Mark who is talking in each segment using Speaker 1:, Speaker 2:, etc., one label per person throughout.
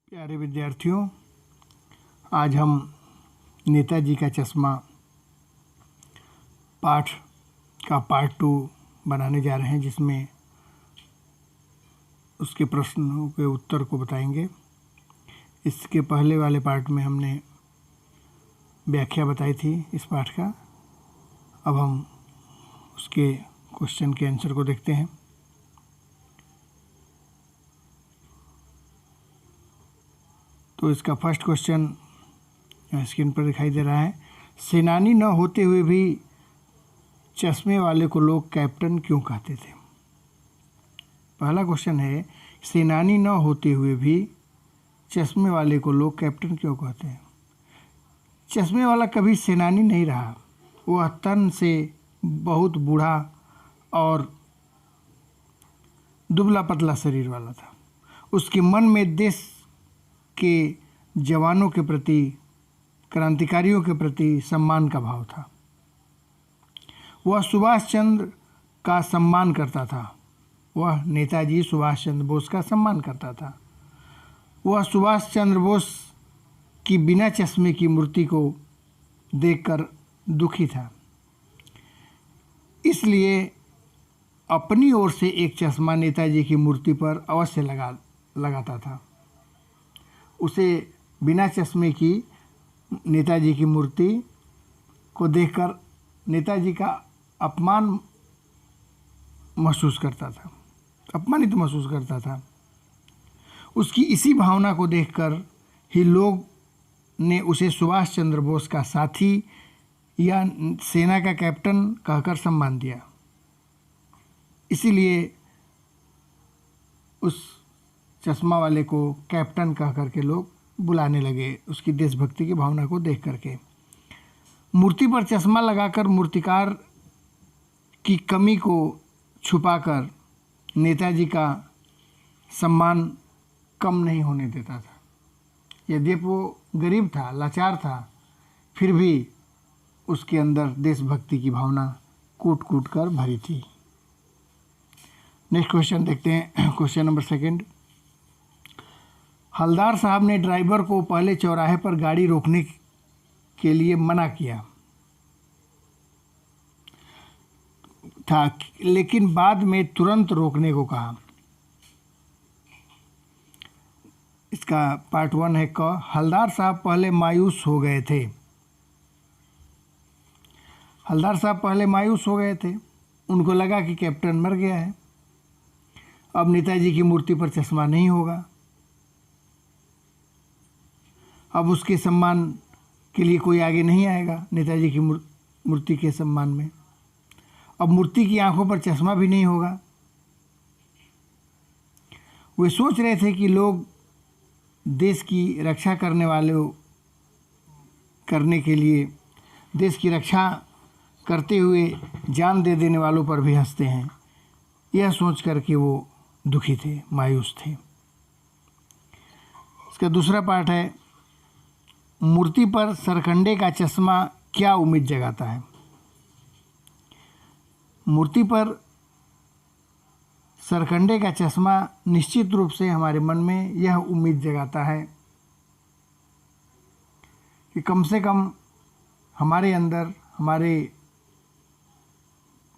Speaker 1: प्यारे विद्यार्थियों, आज हम नेताजी का चश्मा पाठ का पार्ट 2 बनाने जा रहे हैं, जिसमें उसके प्रश्नों के उत्तर को बताएंगे। इसके पहले वाले पार्ट में हमने व्याख्या बताई थी इस पाठ का। अब हम उसके क्वेश्चन के आंसर को देखते हैं। तो इसका फर्स्ट क्वेश्चन स्क्रीन पर दिखाई दे रहा है। सेनानी न होते हुए भी चश्मे वाले को लोग कैप्टन क्यों कहते थे? पहला क्वेश्चन है, सेनानी न होते हुए भी चश्मे वाले को लोग कैप्टन क्यों कहते हैं? चश्मे वाला कभी सेनानी नहीं रहा। वह तन से बहुत बूढ़ा और दुबला पतला शरीर वाला था। उसके मन में देश के जवानों के प्रति, क्रांतिकारियों के प्रति सम्मान का भाव था। वह सुभाष चंद्र का सम्मान करता था। वह नेताजी सुभाष चंद्र बोस का सम्मान करता था। वह सुभाष चंद्र बोस की बिना चश्मे की मूर्ति को देखकर दुखी था, इसलिए अपनी ओर से एक चश्मा नेताजी की मूर्ति पर अवश्य लगाता था। उसे बिना चश्मे की नेताजी की मूर्ति को देखकर नेताजी का अपमान महसूस करता था, अपमानित महसूस करता था। उसकी इसी भावना को देखकर ही लोग ने उसे सुभाष चंद्र बोस का साथी या सेना का कैप्टन कहकर सम्मान दिया। इसीलिए उस चश्मा वाले को कैप्टन कह करके लोग बुलाने लगे, उसकी देशभक्ति की भावना को देख करके। मूर्ति पर चश्मा लगाकर मूर्तिकार की कमी को छुपाकर नेताजी का सम्मान कम नहीं होने देता था। यद्यपि वो गरीब था, लाचार था, फिर भी उसके अंदर देशभक्ति की भावना कूट कूट कर भरी थी। नेक्स्ट क्वेश्चन देखते हैं। Question number 2। हवलदार साहब ने ड्राइवर को पहले चौराहे पर गाड़ी रोकने के लिए मना किया था, लेकिन बाद में तुरंत रोकने को कहा। इसका पार्ट 1 है क। हवलदार साहब पहले मायूस हो गए थे। हवलदार साहब पहले मायूस हो गए थे। उनको लगा कि कैप्टन मर गया है, अब नेताजी की मूर्ति पर चश्मा नहीं होगा, अब उसके सम्मान के लिए कोई आगे नहीं आएगा नेताजी की मूर्ति के सम्मान में। अब मूर्ति की आंखों पर चश्मा भी नहीं होगा। वे सोच रहे थे कि लोग देश की रक्षा करने के लिए, देश की रक्षा करते हुए जान दे देने वालों पर भी हंसते हैं। यह सोच कर के वो दुखी थे, मायूस थे। इसका दूसरा पार्ट है, मूर्ति पर सरकंडे का चश्मा क्या उम्मीद जगाता है? मूर्ति पर सरकंडे का चश्मा निश्चित रूप से हमारे मन में यह उम्मीद जगाता है कि कम से कम हमारे अंदर, हमारे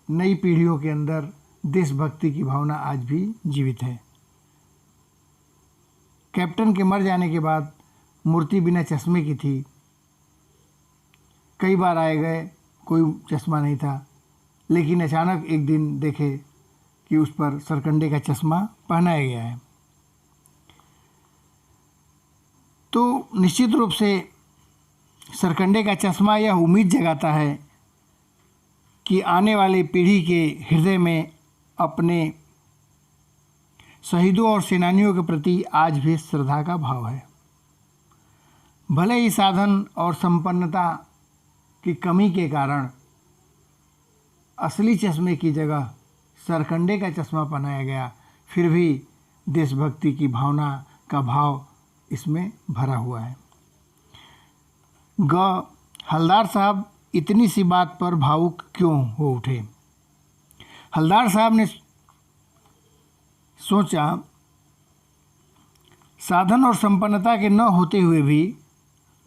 Speaker 1: नई पीढ़ियों के अंदर देशभक्ति की भावना आज भी जीवित है। कैप्टन के मर जाने के बाद मूर्ति बिना चश्मे की थी। कई बार आए गए, कोई चश्मा नहीं था, लेकिन अचानक एक दिन देखे कि उस पर सरकंडे का चश्मा पहनाया गया है। तो निश्चित रूप से सरकंडे का चश्मा यह उम्मीद जगाता है कि आने वाली पीढ़ी के हृदय में अपने शहीदों और सेनानियों के प्रति आज भी श्रद्धा का भाव है। भले ही साधन और संपन्नता की कमी के कारण असली चश्मे की जगह सरकंडे का चश्मा पहनाया गया, फिर भी देशभक्ति की भावना का भाव इसमें भरा हुआ है। ग। हवलदार साहब इतनी सी बात पर भावुक क्यों हो उठे? हवलदार साहब ने सोचा, साधन और संपन्नता के न होते हुए भी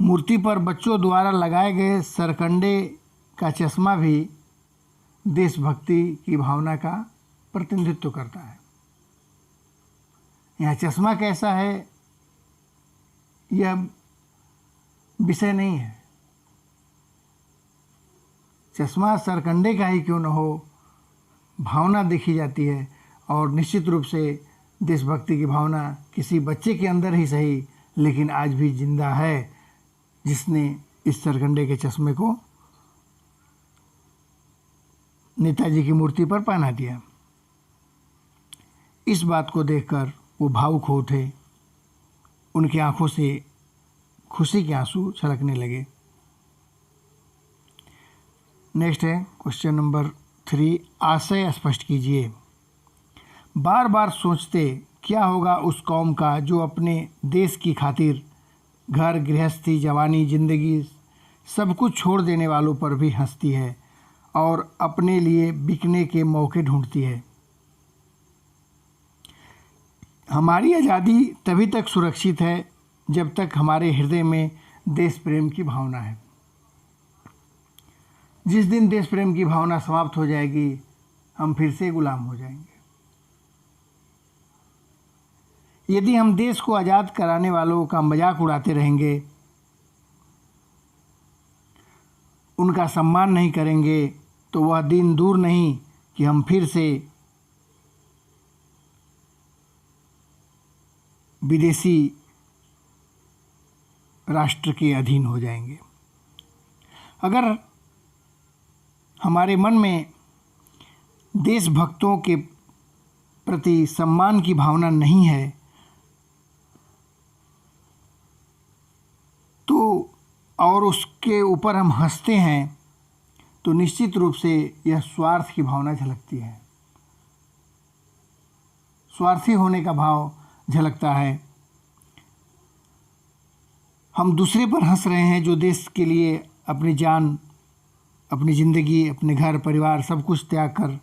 Speaker 1: मूर्ति पर बच्चों द्वारा लगाए गए सरकंडे का चश्मा भी देशभक्ति की भावना का प्रतिनिधित्व करता है। यहाँ चश्मा कैसा है यह विषय नहीं है, चश्मा सरकंडे का ही क्यों न हो, भावना देखी जाती है। और निश्चित रूप से देशभक्ति की भावना किसी बच्चे के अंदर ही सही, लेकिन आज भी जिंदा है, जिसने इस सरकंडे के चश्मे को नेताजी की मूर्ति पर पहना दिया। इस बात को देखकर वो भावुक हो उठे, उनकी आंखों से खुशी के आंसू छलकने लगे। नेक्स्ट है क्वेश्चन नंबर 3, आशय स्पष्ट कीजिए। बार बार सोचते क्या होगा उस कौम का जो अपने देश की खातिर घर गृहस्थी जवानी जिंदगी सब कुछ छोड़ देने वालों पर भी हंसती है और अपने लिए बिकने के मौके ढूंढती है। हमारी आज़ादी तभी तक सुरक्षित है जब तक हमारे हृदय में देश प्रेम की भावना है। जिस दिन देश प्रेम की भावना समाप्त हो जाएगी, हम फिर से गुलाम हो जाएंगे। यदि हम देश को आज़ाद कराने वालों का मजाक उड़ाते रहेंगे, उनका सम्मान नहीं करेंगे, तो वह दिन दूर नहीं कि हम फिर से विदेशी राष्ट्र के अधीन हो जाएंगे। अगर हमारे मन में देशभक्तों के प्रति सम्मान की भावना नहीं है, तो और उसके ऊपर हम हंसते हैं, तो निश्चित रूप से यह स्वार्थ की भावना झलकती है, स्वार्थी होने का भाव झलकता है। हम दूसरे पर हंस रहे हैं जो देश के लिए अपनी जान, अपनी ज़िंदगी, अपने घर परिवार सब कुछ त्याग कर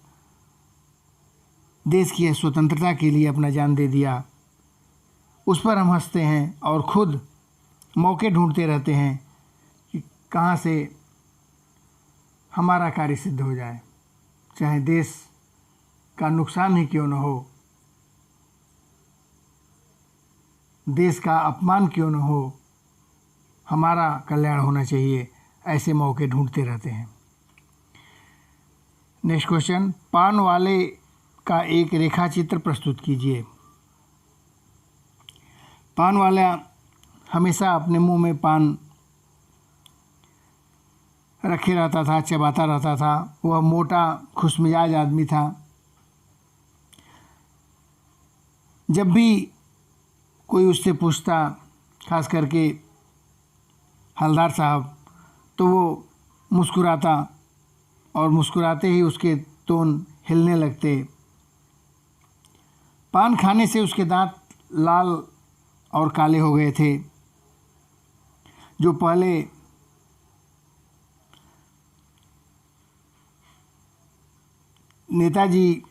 Speaker 1: देश की स्वतंत्रता के लिए अपना जान दे दिया। उस पर हम हंसते हैं और खुद मौके ढूंढते रहते हैं कि कहाँ से हमारा कार्य सिद्ध हो जाए, चाहे देश का नुकसान ही क्यों न हो, देश का अपमान क्यों न हो, हमारा कल्याण होना चाहिए। ऐसे मौके ढूंढते रहते हैं। नेक्स्ट क्वेश्चन, पान वाले का एक रेखा चित्र प्रस्तुत कीजिए। पान वाला हमेशा अपने मुंह में पान रखे रहता था, चबाता रहता था। वह मोटा खुशमिजाज आदमी था। जब भी कोई उससे पूछता, खास करके हलदार साहब, तो वो मुस्कुराता और मुस्कुराते ही उसके तोन हिलने लगते। पान खाने से उसके दांत लाल और काले हो गए थे। जो पहले नेताजी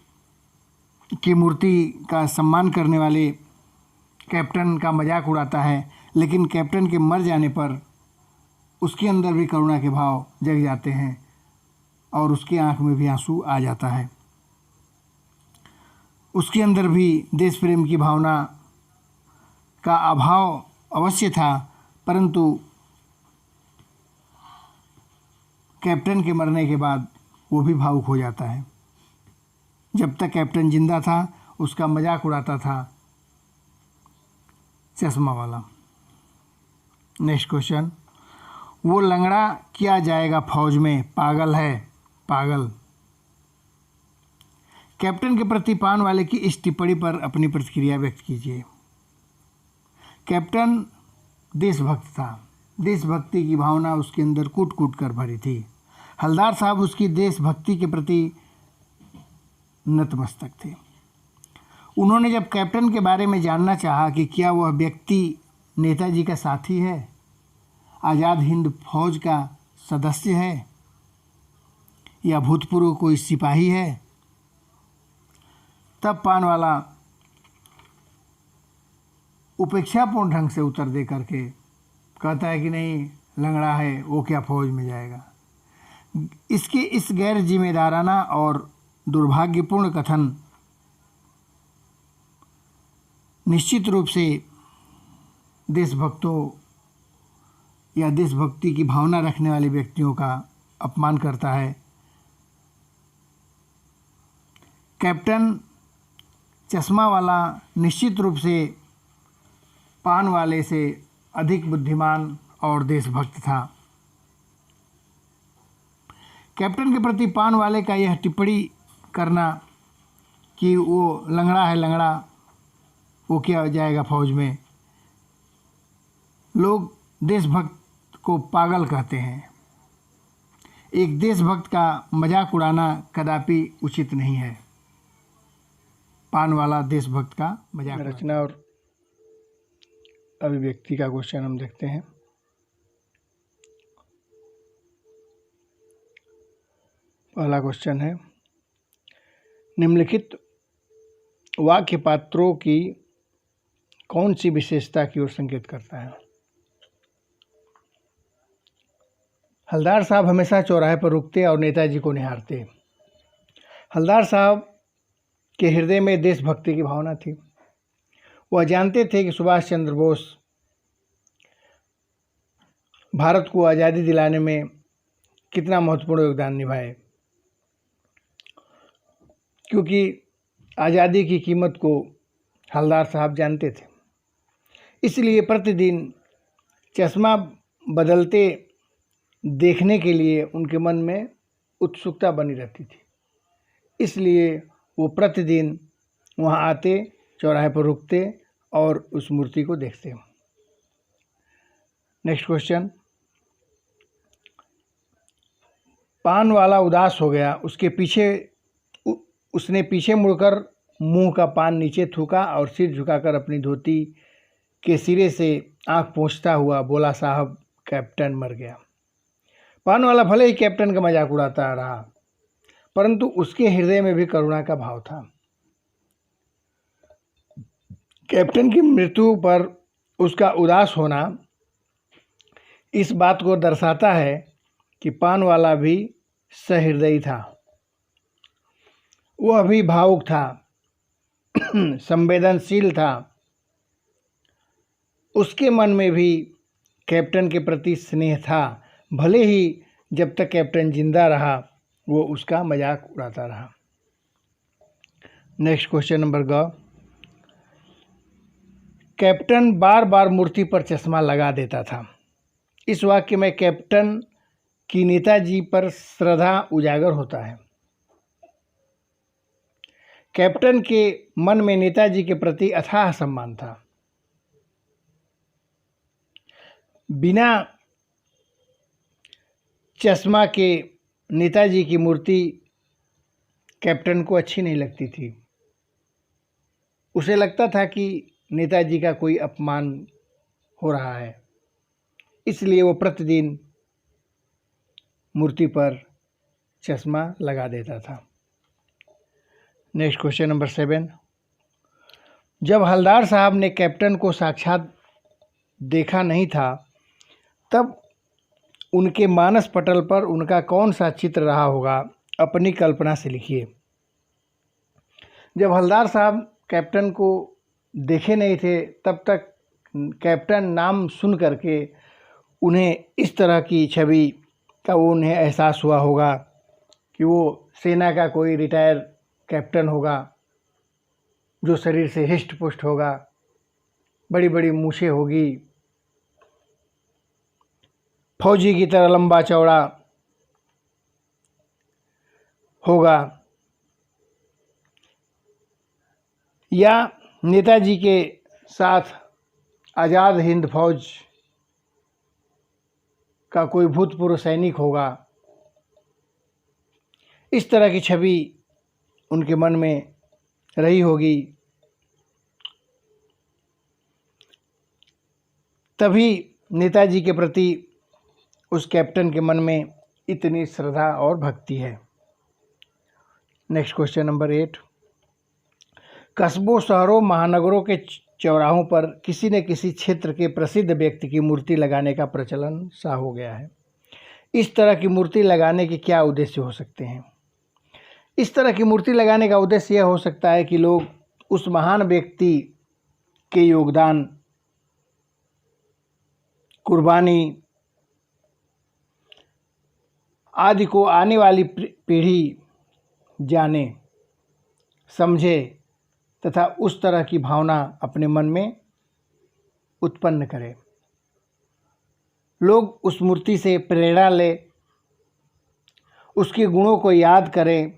Speaker 1: की मूर्ति का सम्मान करने वाले कैप्टन का मजाक उड़ाता है, लेकिन कैप्टन के मर जाने पर उसके अंदर भी करुणा के भाव जग जाते हैं और उसकी आंख में भी आंसू आ जाता है। उसके अंदर भी देश प्रेम की भावना का अभाव अवश्य था, परंतु कैप्टन के मरने के बाद वो भी भावुक हो जाता है। जब तक कैप्टन जिंदा था उसका मजाक उड़ाता था चश्मा वाला। नेक्स्ट क्वेश्चन, वो लंगड़ा क्या जाएगा फौज में, पागल है पागल। कैप्टन के प्रति पान वाले की इस टिप्पणी पर अपनी प्रतिक्रिया व्यक्त कीजिए। कैप्टन देशभक्त था, देशभक्ति की भावना उसके अंदर कूट कूट कर भरी थी। हलदार साहब उसकी देशभक्ति के प्रति नतमस्तक थे। उन्होंने जब कैप्टन के बारे में जानना चाहा कि क्या वह व्यक्ति नेताजी का साथी है, आज़ाद हिंद फौज का सदस्य है या भूतपूर्व कोई सिपाही है, तब पान वाला उपेक्षापूर्ण ढंग से उत्तर दे करके कहता है कि नहीं, लंगड़ा है वो क्या फौज में जाएगा। इसके इस गैर जिम्मेदाराना और दुर्भाग्यपूर्ण कथन निश्चित रूप से देशभक्तों या देशभक्ति की भावना रखने वाले व्यक्तियों का अपमान करता है। कैप्टन चश्मा वाला निश्चित रूप से पान वाले से अधिक बुद्धिमान और देशभक्त था। कैप्टन के प्रति पान वाले का यह टिप्पणी करना कि वो लंगड़ा है, लंगड़ा वो क्या जाएगा फौज में, लोग देशभक्त को पागल कहते हैं। एक देशभक्त का मजाक उड़ाना कदापि उचित नहीं है। पान वाला देशभक्त का मजाक। रचना और अभिव्यक्ति का क्वेश्चन हम देखते हैं। पहला क्वेश्चन है, निम्नलिखित वाक्य पात्रों की कौन सी विशेषता की ओर संकेत करता है। हलदार साहब हमेशा चौराहे पर रुकते और नेताजी को निहारते। हलदार साहब के हृदय में देशभक्ति की भावना थी। वह जानते थे कि सुभाष चंद्र बोस भारत को आज़ादी दिलाने में कितना महत्वपूर्ण योगदान निभाए, क्योंकि आज़ादी की कीमत को हलदार साहब जानते थे। इसलिए प्रतिदिन चश्मा बदलते देखने के लिए उनके मन में उत्सुकता बनी रहती थी। इसलिए वो प्रतिदिन वहाँ आते, चौराहे पर रुकते और उस मूर्ति को देखते। नेक्स्ट क्वेश्चन, पान वाला उदास हो गया। उसने पीछे मुड़कर मुंह का पान नीचे थूका और सिर झुकाकर अपनी धोती के सिरे से आंख पोंछता हुआ बोला, साहब कैप्टन मर गया। पान वाला भले ही कैप्टन का मजाक उड़ाता रहा, परंतु उसके हृदय में भी करुणा का भाव था। कैप्टन की मृत्यु पर उसका उदास होना इस बात को दर्शाता है कि पान वाला भी सहृदयी था। वह भी भावुक था, संवेदनशील था। उसके मन में भी कैप्टन के प्रति स्नेह था, भले ही जब तक कैप्टन जिंदा रहा वो उसका मजाक उड़ाता रहा। नेक्स्ट क्वेश्चन नंबर ग, कैप्टन बार बार मूर्ति पर चश्मा लगा देता था। इस वाक्य में कैप्टन की नेताजी पर श्रद्धा उजागर होता है। कैप्टन के मन में नेताजी के प्रति अथाह सम्मान था। बिना चश्मा के नेताजी की मूर्ति कैप्टन को अच्छी नहीं लगती थी। उसे लगता था कि नेताजी का कोई अपमान हो रहा है, इसलिए वो प्रतिदिन मूर्ति पर चश्मा लगा देता था। नेक्स्ट क्वेश्चन नंबर 7, जब हलदार साहब ने कैप्टन को साक्षात देखा नहीं था, तब उनके मानस पटल पर उनका कौन सा चित्र रहा होगा, अपनी कल्पना से लिखिए। जब हलदार साहब कैप्टन को देखे नहीं थे, तब तक कैप्टन नाम सुन करके उन्हें इस तरह की छवि का उन्हें एहसास हुआ होगा कि वो सेना का कोई रिटायर कैप्टन होगा, जो शरीर से हिष्ट पुष्ट होगा, बड़ी बड़ी मूछें होगी, फौजी की तरह लंबा चौड़ा होगा, या नेताजी के साथ आज़ाद हिंद फौज का कोई भूतपूर्व सैनिक होगा। इस तरह की छवि उनके मन में रही होगी, तभी नेताजी के प्रति उस कैप्टन के मन में इतनी श्रद्धा और भक्ति है। नेक्स्ट क्वेश्चन नंबर 8, कस्बों, शहरों, महानगरों के चौराहों पर किसी न किसी क्षेत्र के प्रसिद्ध व्यक्ति की मूर्ति लगाने का प्रचलन सा हो गया है। इस तरह की मूर्ति लगाने के क्या उद्देश्य हो सकते हैं? इस तरह की मूर्ति लगाने का उद्देश्य यह हो सकता है कि लोग उस महान व्यक्ति के योगदान, कुर्बानी आदि को आने वाली पीढ़ी जाने, समझे तथा उस तरह की भावना अपने मन में उत्पन्न करे। लोग उस मूर्ति से प्रेरणा ले, उसके गुणों को याद करें,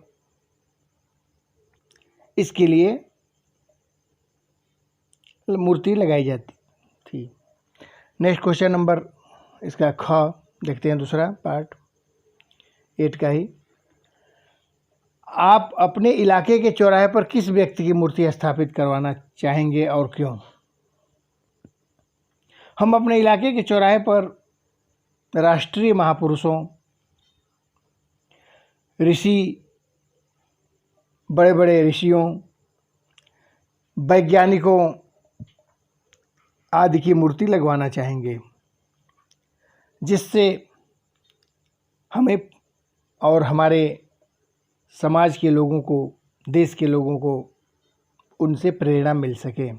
Speaker 1: इसके लिए मूर्ति लगाई जाती थी। नेक्स्ट क्वेश्चन नंबर इसका ख देखते हैं, दूसरा पार्ट 8 का ही। आप अपने इलाके के चौराहे पर किस व्यक्ति की मूर्ति स्थापित करवाना चाहेंगे और क्यों? हम अपने इलाके के चौराहे पर राष्ट्रीय महापुरुषों, ऋषि, बड़े बड़े ऋषियों, वैज्ञानिकों आदि की मूर्ति लगवाना चाहेंगे, जिससे हमें और हमारे समाज के लोगों को, देश के लोगों को उनसे प्रेरणा मिल सके,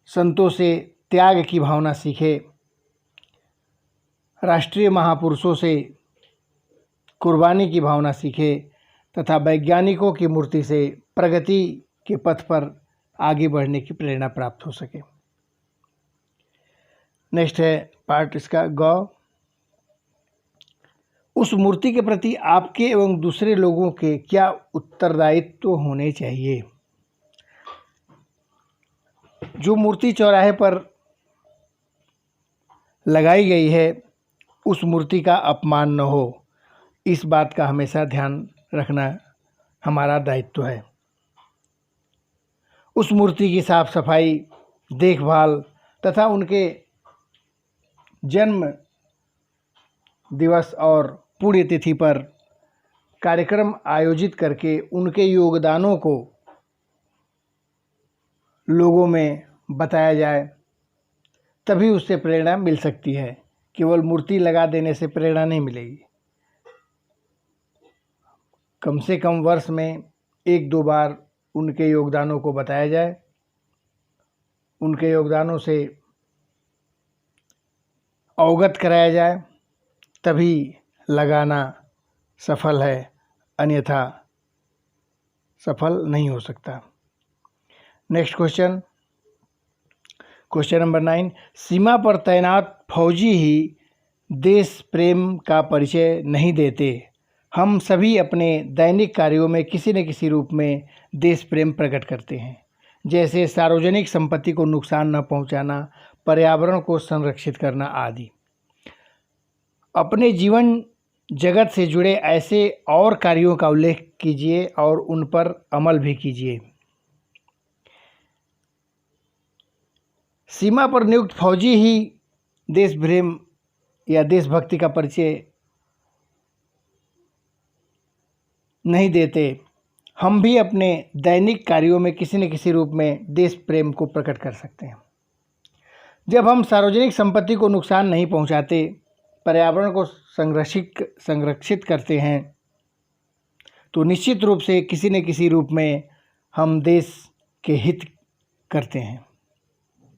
Speaker 1: संतों से त्याग की भावना सीखे, राष्ट्रीय महापुरुषों से कुर्बानी की भावना सीखे तथा वैज्ञानिकों की मूर्ति से प्रगति के पथ पर आगे बढ़ने की प्रेरणा प्राप्त हो सके। नेक्स्ट है पार्ट इसका ग। उस मूर्ति के प्रति आपके एवं दूसरे लोगों के क्या उत्तरदायित्व होने चाहिए? जो मूर्ति चौराहे पर लगाई गई है, उस मूर्ति का अपमान न हो, इस बात का हमेशा ध्यान रखना हमारा दायित्व है। उस मूर्ति की साफ सफाई, देखभाल तथा उनके जन्म दिवस और पुण्यतिथि पर कार्यक्रम आयोजित करके उनके योगदानों को लोगों में बताया जाए, तभी उससे प्रेरणा मिल सकती है। केवल मूर्ति लगा देने से प्रेरणा नहीं मिलेगी। कम से कम वर्ष में 1-2 बार उनके योगदानों को बताया जाए, उनके योगदानों से अवगत कराया जाए, तभी लगाना सफल है, अन्यथा सफल नहीं हो सकता। Next question number 9। सीमा पर तैनात फौजी ही देश प्रेम का परिचय नहीं देते। हम सभी अपने दैनिक कार्यों में किसी न किसी रूप में देश प्रेम प्रकट करते हैं, जैसे सार्वजनिक संपत्ति को नुकसान न पहुंचाना, पर्यावरण को संरक्षित करना आदि। अपने जीवन जगत से जुड़े ऐसे और कार्यों का उल्लेख कीजिए और उन पर अमल भी कीजिए। सीमा पर नियुक्त फौजी ही देश प्रेम या देशभक्ति का परिचय नहीं देते। हम भी अपने दैनिक कार्यों में किसी न किसी रूप में देश प्रेम को प्रकट कर सकते हैं। जब हम सार्वजनिक संपत्ति को नुकसान नहीं पहुंचाते, पर्यावरण को संरक्षित करते हैं, तो निश्चित रूप से किसी न किसी रूप में हम देश के हित करते हैं,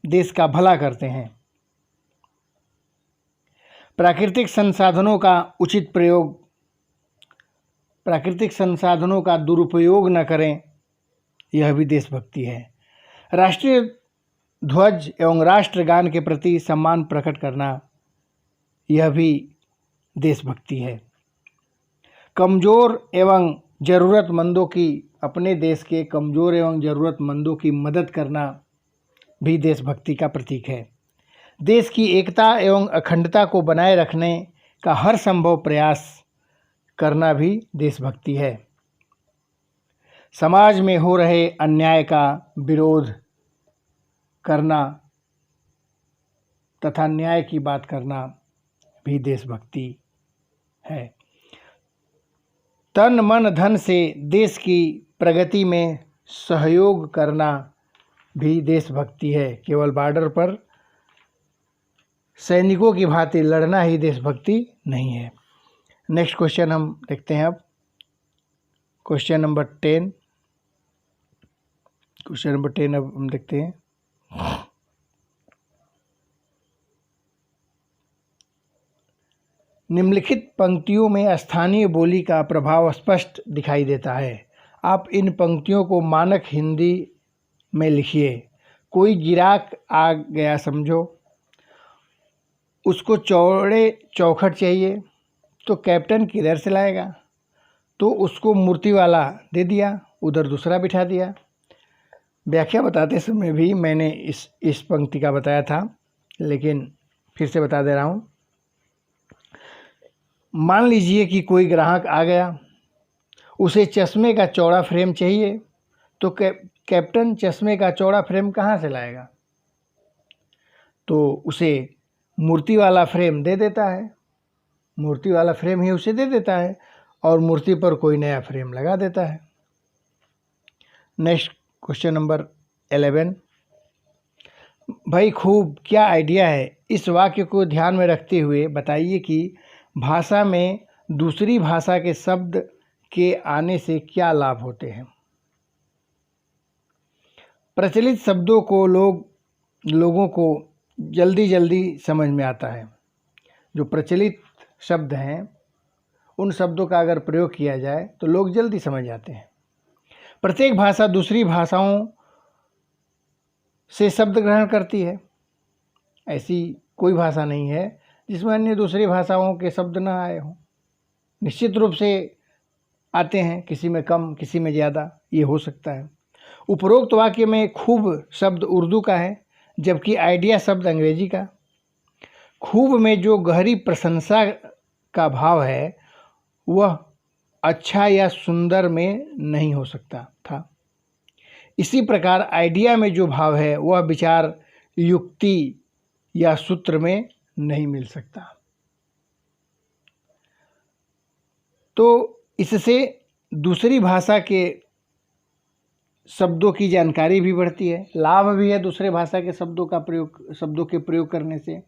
Speaker 1: देश का भला करते हैं। प्राकृतिक संसाधनों का उचित प्रयोग, प्राकृतिक संसाधनों का दुरुपयोग न करें, यह भी देशभक्ति है। राष्ट्रीय ध्वज एवं राष्ट्रगान के प्रति सम्मान प्रकट करना, यह भी देशभक्ति है। कमज़ोर एवं ज़रूरतमंदों की, अपने देश के कमज़ोर एवं ज़रूरतमंदों की मदद करना भी देशभक्ति का प्रतीक है। देश की एकता एवं अखंडता को बनाए रखने का हर संभव प्रयास करना भी देशभक्ति है। समाज में हो रहे अन्याय का विरोध करना तथा न्याय की बात करना भी देशभक्ति है। तन मन धन से देश की प्रगति में सहयोग करना भी देशभक्ति है। केवल बॉर्डर पर सैनिकों की भांति लड़ना ही देशभक्ति नहीं है। नेक्स्ट क्वेश्चन हम देखते हैं अब। क्वेश्चन नंबर 10 अब हम देखते हैं। निम्नलिखित पंक्तियों में स्थानीय बोली का प्रभाव स्पष्ट दिखाई देता है। आप इन पंक्तियों को मानक हिंदी में लिखिए। कोई गिराक आ गया समझो, उसको चौड़े चौखट चाहिए, तो कैप्टन किधर से लाएगा? तो उसको मूर्ति वाला दे दिया, उधर दूसरा बिठा दिया। व्याख्या बताते समय भी मैंने इस पंक्ति का बताया था, लेकिन फिर से बता दे रहा हूँ। मान लीजिए कि कोई ग्राहक आ गया, उसे चश्मे का चौड़ा फ्रेम चाहिए, तो कैप्टन चश्मे का चौड़ा फ्रेम कहाँ से लाएगा? तो उसे मूर्ति वाला फ्रेम दे देता है, मूर्ति वाला फ्रेम ही उसे दे देता है और मूर्ति पर कोई नया फ्रेम लगा देता है। Next question number 11। भाई खूब, क्या आइडिया है? इस वाक्य को ध्यान में रखते हुए बताइए कि भाषा में दूसरी भाषा के शब्द के आने से क्या लाभ होते हैं। प्रचलित शब्दों को लोगों को जल्दी समझ में आता है। जो प्रचलित शब्द हैं उन शब्दों का अगर प्रयोग किया जाए तो लोग जल्दी समझ जाते हैं। प्रत्येक भाषा दूसरी भाषाओं से शब्द ग्रहण करती है। ऐसी कोई भाषा नहीं है जिसमें अन्य दूसरी भाषाओं के शब्द न आए हों। निश्चित रूप से आते हैं, किसी में कम किसी में ज़्यादा, ये हो सकता है। उपरोक्त वाक्य में खूब शब्द उर्दू का है, जबकि आइडिया शब्द अंग्रेजी का। खूब में जो गहरी प्रशंसा का भाव है वह अच्छा या सुंदर में नहीं हो सकता था। इसी प्रकार आइडिया में जो भाव है वह विचार, युक्ति या सूत्र में नहीं मिल सकता। तो इससे दूसरी भाषा के शब्दों की जानकारी भी बढ़ती है, लाभ भी है दूसरे भाषा के शब्दों के प्रयोग करने से।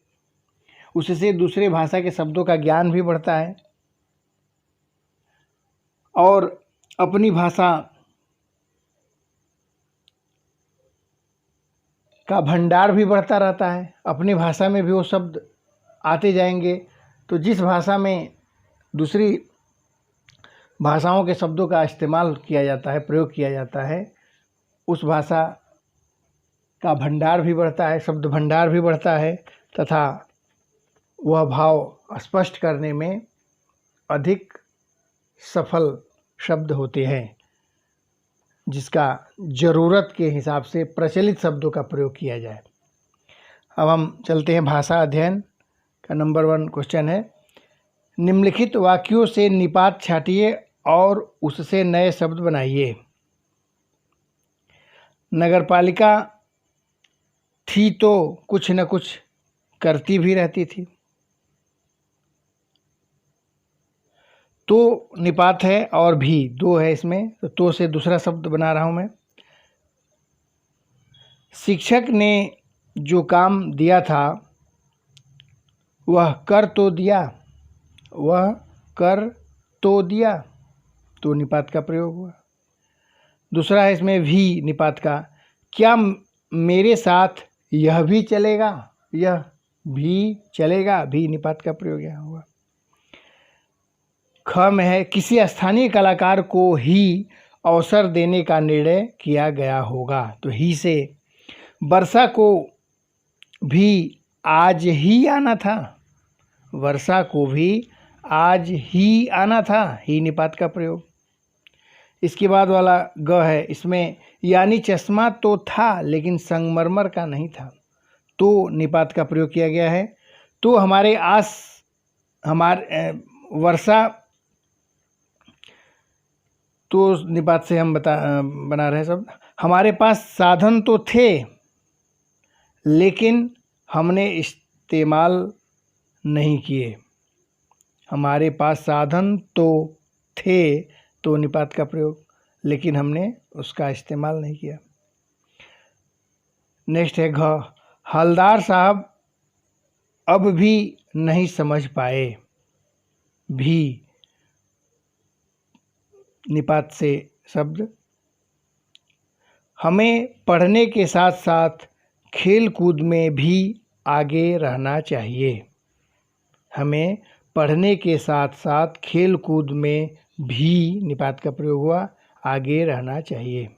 Speaker 1: उससे दूसरे भाषा के शब्दों का ज्ञान भी बढ़ता है और अपनी भाषा का भंडार भी बढ़ता रहता है। अपनी भाषा में भी वो शब्द आते जाएंगे, तो जिस भाषा में दूसरी भाषाओं के शब्दों का इस्तेमाल किया जाता है, प्रयोग किया जाता है, उस भाषा का भंडार भी बढ़ता है, शब्द भंडार भी बढ़ता है तथा वह भाव स्पष्ट करने में अधिक सफल शब्द होते हैं, जिसका ज़रूरत के हिसाब से प्रचलित शब्दों का प्रयोग किया जाए। अब हम चलते हैं भाषा अध्ययन का। नंबर 1 क्वेश्चन है, निम्नलिखित वाक्यों से निपात छाटिए और उससे नए शब्द बनाइए। नगरपालिका थी तो कुछ न कुछ करती भी रहती थी। तो निपात है और भी 2 है इसमें, तो से दूसरा शब्द बना रहा हूँ मैं। शिक्षक ने जो काम दिया था वह कर तो दिया, तो निपात का प्रयोग हुआ। दूसरा है इसमें भी निपात का, क्या मेरे साथ यह भी चलेगा, यह भी चलेगा, भी निपात का प्रयोग यहाँ हुआ। ख में है, किसी स्थानीय कलाकार को ही अवसर देने का निर्णय किया गया होगा, तो ही से। वर्षा को भी आज ही आना था, वर्षा को भी आज ही आना था, ही निपात का प्रयोग। इसके बाद वाला ग है, इसमें यानी चश्मा तो था लेकिन संगमरमर का नहीं था, तो निपात का प्रयोग किया गया है। तो वर्षा, तो निपात से हम बना रहे हैं शब्द। हमारे पास साधन तो थे लेकिन हमने इस्तेमाल नहीं किए। हमारे पास साधन तो थे, तो निपात का प्रयोग, लेकिन हमने उसका इस्तेमाल नहीं किया। नेक्स्ट है घ, हलदार साहब अब भी नहीं समझ पाए। भी निपात से शब्द। हमें पढ़ने के साथ साथ खेल कूद में भी आगे रहना चाहिए। हमें पढ़ने के साथ साथ खेल कूद में भी निपात का प्रयोग हुआ, आगे रहना चाहिए।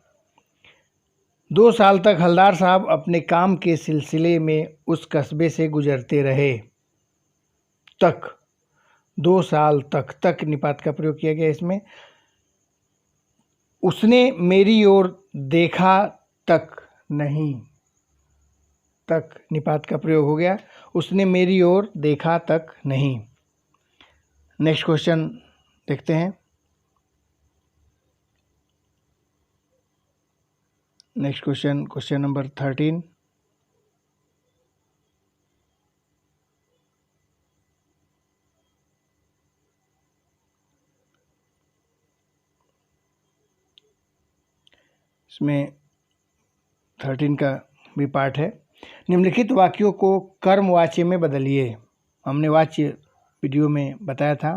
Speaker 1: 2 साल तक हलदार साहब अपने काम के सिलसिले में उस कस्बे से गुजरते रहे। तक, 2 साल तक निपात का प्रयोग किया गया इसमें। उसने मेरी ओर देखा तक नहीं, तक निपात का प्रयोग हो गया। उसने मेरी ओर देखा तक नहीं। नेक्स्ट क्वेश्चन देखते हैं। Next question number 13। इसमें 13 का भी पार्ट है। निम्नलिखित वाक्यों को कर्मवाच्य में बदलिए। हमने वाच्य वीडियो में बताया था,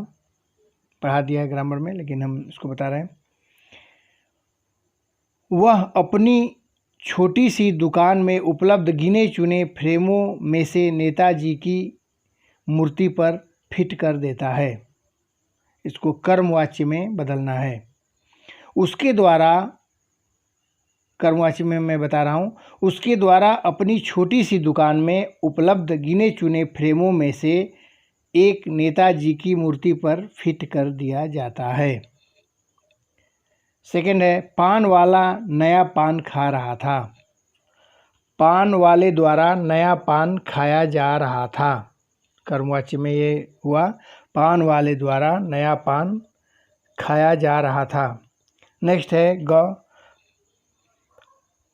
Speaker 1: पढ़ा दिया है ग्रामर में, लेकिन हम इसको बता रहे हैं। वह अपनी छोटी सी दुकान में उपलब्ध गिने चुने फ्रेमों में से नेताजी की मूर्ति पर फिट कर देता है। इसको कर्मवाच्य में बदलना है। उसके द्वारा, कर्मवाच्य में मैं बता रहा हूँ, उसके द्वारा अपनी छोटी सी दुकान में उपलब्ध गिने चुने फ्रेमों में से एक नेताजी की मूर्ति पर फिट कर दिया जाता है। सेकंड है, पान वाला नया पान खा रहा था। पान वाले द्वारा नया पान खाया जा रहा था। कर्मवाच्य में ये हुआ, पान वाले द्वारा नया पान खाया जा रहा था। नेक्स्ट है ग,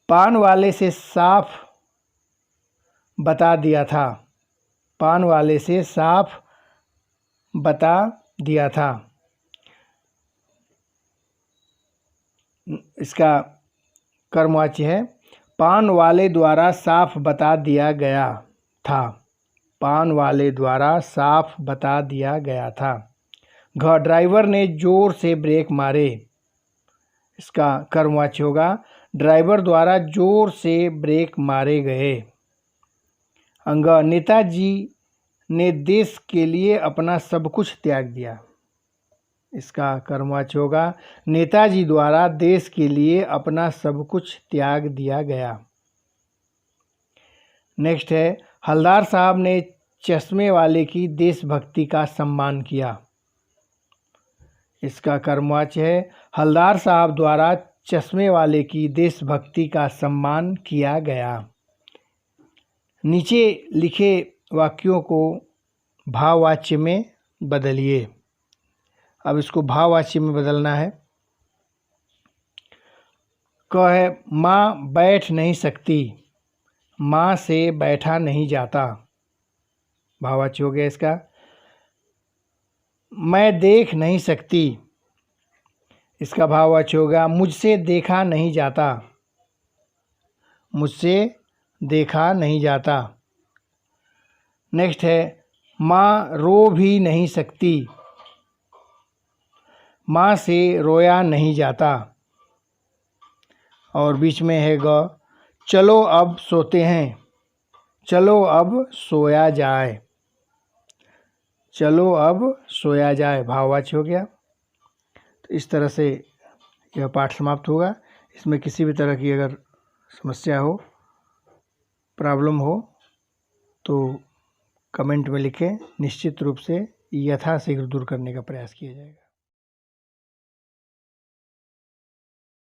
Speaker 1: पान वाले से साफ बता दिया था। पान वाले से साफ बता दिया था। इसका कर्मवाच्य है, पान वाले द्वारा साफ बता दिया गया था। पान वाले द्वारा साफ बता दिया गया था। घ, ड्राइवर ने जोर से ब्रेक मारे। इसका कर्मवाच्य होगा, ड्राइवर द्वारा जोर से ब्रेक मारे गए। अंग, नेताजी ने देश के लिए अपना सब कुछ त्याग दिया। इसका कर्मवाच्य होगा, नेताजी द्वारा देश के लिए अपना सब कुछ त्याग दिया गया। नेक्स्ट है, हलदार साहब ने चश्मे वाले की देशभक्ति का सम्मान किया। इसका कर्मवाच्य है, हलदार साहब द्वारा चश्मे वाले की देशभक्ति का सम्मान किया गया। नीचे लिखे वाक्यों को भाववाच्य में बदलिए। अब इसको भाववाच्य में बदलना है। क है, माँ बैठ नहीं सकती। माँ से बैठा नहीं जाता। भाववाच्य हो गया इसका। मैं देख नहीं सकती। इसका भाववाच्य होगा, मुझसे देखा नहीं जाता। मुझसे देखा नहीं जाता। नेक्स्ट है, माँ रो भी नहीं सकती। माँ से रोया नहीं जाता। और बीच में है ग, चलो अब सोते हैं। चलो अब सोया जाए। चलो अब सोया जाए भाववाच्य हो गया। तो इस तरह से यह पाठ समाप्त होगा। इसमें किसी भी तरह की अगर समस्या हो, प्रॉब्लम हो, तो कमेंट में लिखें। निश्चित रूप से यथाशीघ्र दूर करने का प्रयास किया जाएगा।